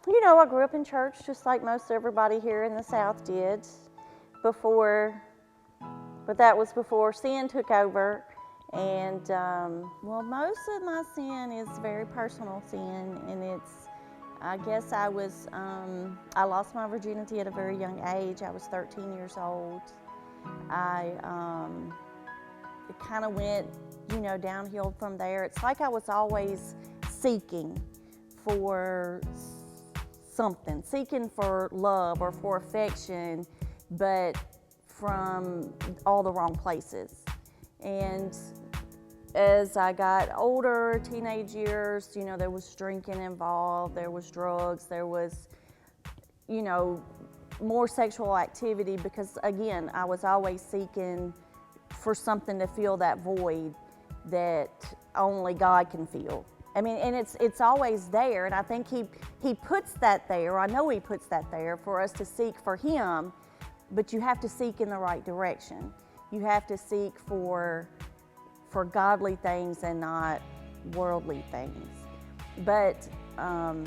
You know, I grew up in church just like most everybody here in the South did before, but that was before sin took over. And well, most of my sin is very personal sin, and I guess I lost my virginity at a very young age. I was 13 years old. It kind of went, downhill from there. It's like I was always seeking for something, seeking for love or for affection, but from all the wrong places. And as I got older, teenage years, there was drinking involved, there was drugs, there was, more sexual activity because, again, I was always seeking for something to fill that void that only God can fill. I mean, and it's always there, and I think he puts that there. I know he puts that there for us to seek for him, but you have to seek in the right direction. You have to seek for godly things and not worldly things. But I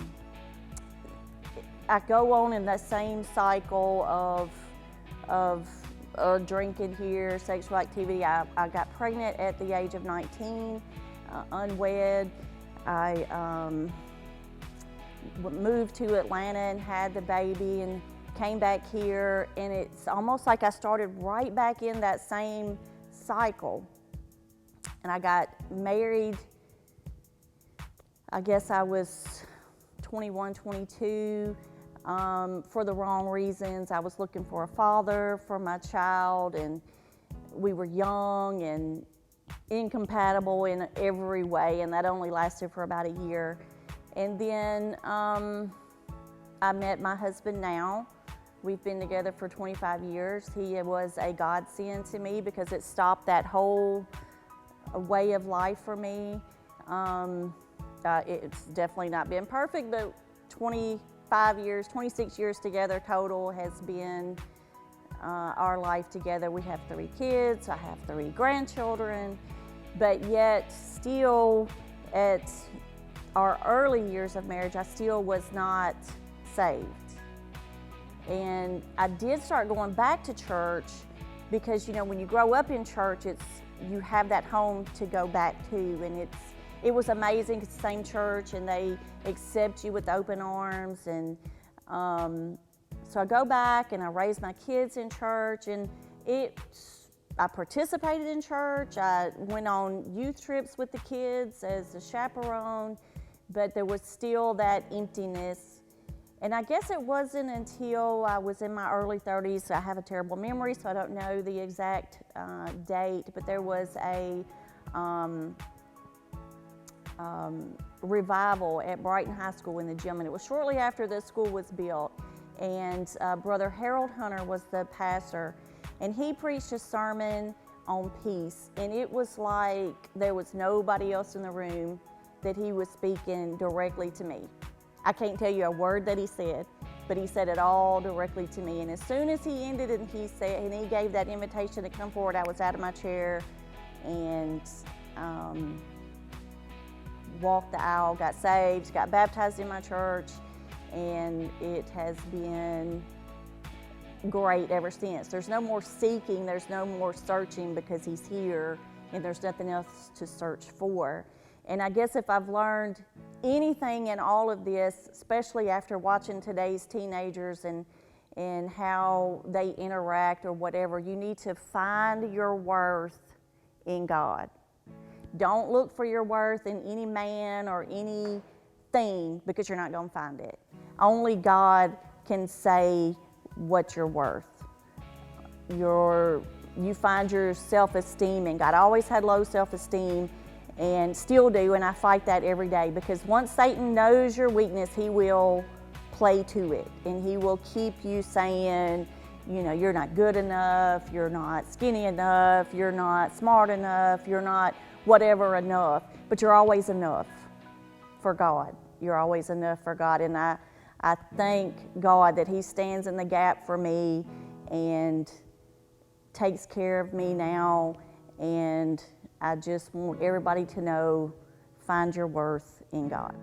go on in that same cycle of drinking here, sexual activity. I got pregnant at the age of 19, unwed. I moved to Atlanta and had the baby and came back here, and it's almost like I started right back in that same cycle. And I got married, I guess I was 21, 22, for the wrong reasons. I was looking for a father for my child, and we were young and incompatible in every way, and that only lasted for about a year. And then I met my husband now. We've been together for 25 years. He was a godsend to me because it stopped that whole way of life for me. It's definitely not been perfect, but 25 years, 26 years together total has been our life together. We have 3 kids, I have 3 grandchildren, but yet still at our early years of marriage, I still was not saved. And I did start going back to church because, when you grow up in church, you have that home to go back to, and it was amazing. It's the same church, and they accept you with open arms. And so I go back and I raise my kids in church, and I participated in church. I went on youth trips with the kids as a chaperone, but there was still that emptiness. And I guess it wasn't until I was in my early 30s, I have a terrible memory, so I don't know the exact date, but there was a revival at Brighton High School in the gym, and it was shortly after the school was built. And Brother Harold Hunter was the pastor, and he preached a sermon on peace, and it was like there was nobody else in the room that he was speaking directly to me. I can't tell you a word that he said, but he said it all directly to me. And as soon as he ended and he gave that invitation to come forward, I was out of my chair and walked the aisle, got saved, got baptized in my church, and it has been great ever since. There's no more seeking, there's no more searching, because he's here and there's nothing else to search for. And I guess if I've learned anything in all of this, especially after watching today's teenagers and how they interact or whatever, you need to find your worth in God. Don't look for your worth in any man or anything, because you're not going to find it. Only God can say what you're worth. You find your self-esteem in God. I always had low self-esteem and still do, and I fight that every day, because once Satan knows your weakness, he will play to it, and he will keep you saying, you're not good enough, you're not skinny enough, you're not smart enough, you're not whatever enough, but you're always enough for God. You're always enough for God, and I thank God that he stands in the gap for me and takes care of me now, and I just want everybody to know, find your worth in God.